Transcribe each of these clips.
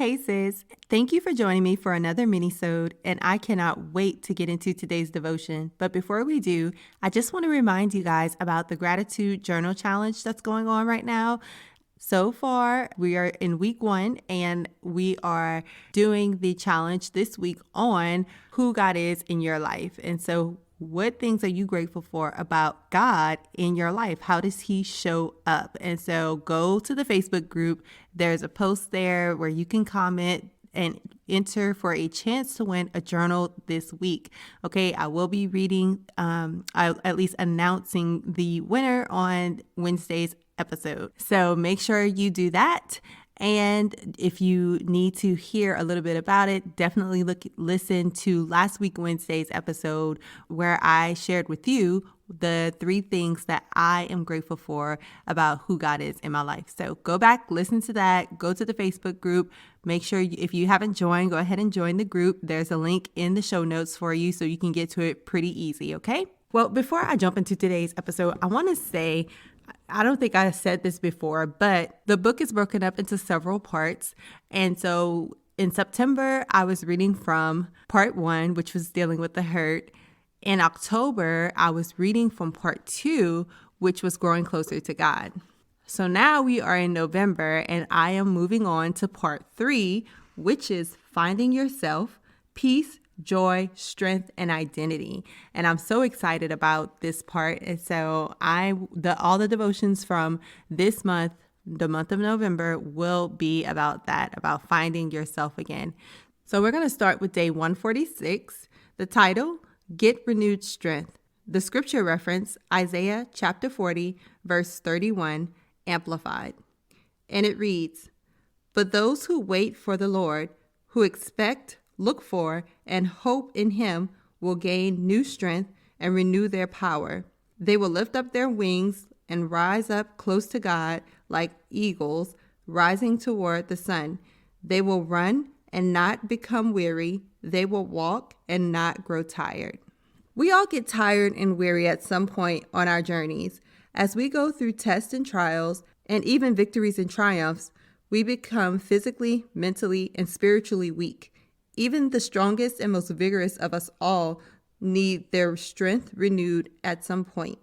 Hey sis, thank you for joining me for another mini-sode, and I cannot wait to get into today's devotion. But before we do, I just want to remind you guys about the gratitude journal challenge that's going on right now. So far, we are in week 1 and we are doing the challenge this week on who God is in your life. And so what things are you grateful for about God in your life? How does he show up? And so go to the Facebook group. There's a post there where you can comment and enter for a chance to win a journal this week. Okay, I will be reading, I'll at least announcing the winner on Wednesday's episode. So make sure you do that. And if you need to hear a little bit about it, definitely listen to last week Wednesday's episode where I shared with you the 3 things that I am grateful for about who God is in my life. So go back, listen to that, go to the Facebook group. Make sure if you haven't joined, go ahead and join the group. There's a link in the show notes for you so you can get to it pretty easy, okay? Well, before I jump into today's episode, I want to say, I don't think I said this before, but the book is broken up into several parts. And so in September, I was reading from part 1, which was dealing with the hurt. In October, I was reading from part 2, which was growing closer to God. So now we are in November and I am moving on to part 3, which is finding yourself, peace, joy, strength, and identity. And I'm so excited about this part. And so all the devotions from this month, the month of November, will be about that, about finding yourself again. So we're going to start with day 146. The title, Get Renewed Strength. The scripture reference, Isaiah chapter 40, verse 31, Amplified. And it reads, "But those who wait for the Lord, who expect, look for, and hope in him will gain new strength and renew their power. They will lift up their wings and rise up close to God like eagles rising toward the sun. They will run and not become weary. They will walk and not grow tired." We all get tired and weary at some point on our journeys. As we go through tests and trials, and even victories and triumphs, we become physically, mentally, and spiritually weak. Even the strongest and most vigorous of us all need their strength renewed at some point.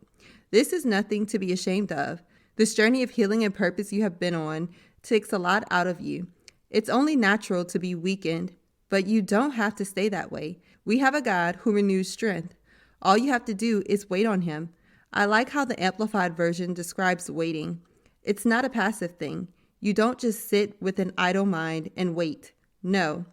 This is nothing to be ashamed of. This journey of healing and purpose you have been on takes a lot out of you. It's only natural to be weakened, but you don't have to stay that way. We have a God who renews strength. All you have to do is wait on him. I like how the Amplified version describes waiting. It's not a passive thing. You don't just sit with an idle mind and wait. No.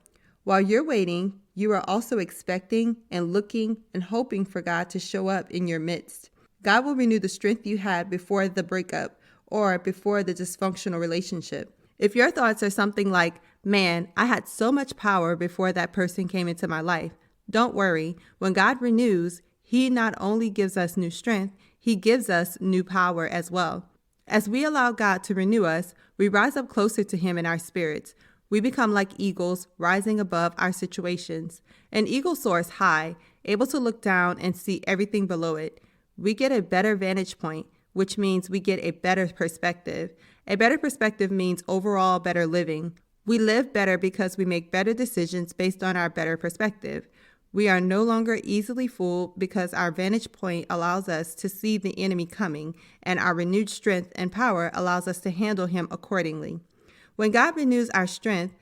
While you're waiting, you are also expecting and looking and hoping for God to show up in your midst. God will renew the strength you had before the breakup or before the dysfunctional relationship. If your thoughts are something like, "Man, I had so much power before that person came into my life," don't worry. When God renews, he not only gives us new strength, he gives us new power as well. As we allow God to renew us, we rise up closer to him in our spirits. We become like eagles rising above our situations. An eagle soars high, able to look down and see everything below it. We get a better vantage point, which means we get a better perspective. A better perspective means overall better living. We live better because we make better decisions based on our better perspective. We are no longer easily fooled because our vantage point allows us to see the enemy coming, and our renewed strength and power allows us to handle him accordingly. When God renews our strength,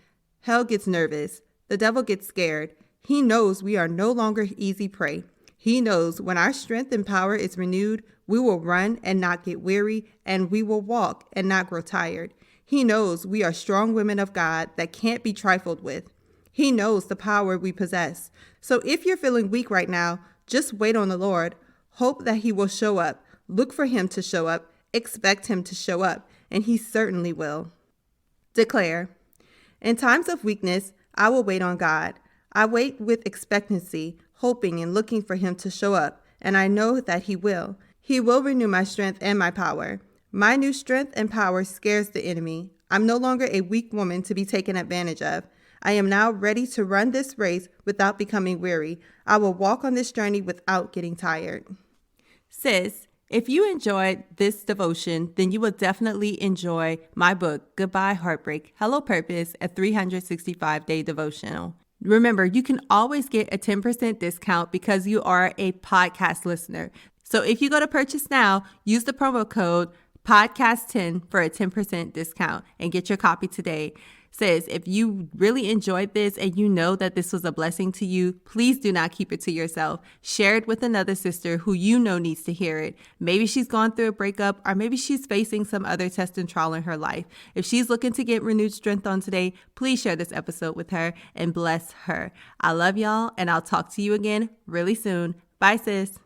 hell gets nervous. The devil gets scared. He knows we are no longer easy prey. He knows when our strength and power is renewed, we will run and not get weary, and we will walk and not grow tired. He knows we are strong women of God that can't be trifled with. He knows the power we possess. So if you're feeling weak right now, just wait on the Lord. Hope that he will show up. Look for him to show up. Expect him to show up, and he certainly will. Declare, in times of weakness, I will wait on God. I wait with expectancy, hoping and looking for him to show up, and I know that he will. He will renew my strength and my power. My new strength and power scares the enemy. I'm no longer a weak woman to be taken advantage of. I am now ready to run this race without becoming weary. I will walk on this journey without getting tired. Sis, If you enjoyed this devotion, then you will definitely enjoy my book, Goodbye Heartbreak, Hello Purpose, a 365-day devotional. Remember, you can always get a 10% discount because you are a podcast listener. So if you go to purchase now, use the promo code podcast10 for a 10% discount and get your copy today. Sis, if you really enjoyed this and you know that this was a blessing to you, please do not keep it to yourself. Share it with another sister who you know needs to hear it. Maybe she's gone through a breakup, or maybe she's facing some other test and trial in her life. If she's looking to get renewed strength on today, please share this episode with her and bless her. I love y'all, and I'll talk to you again really soon. Bye, sis.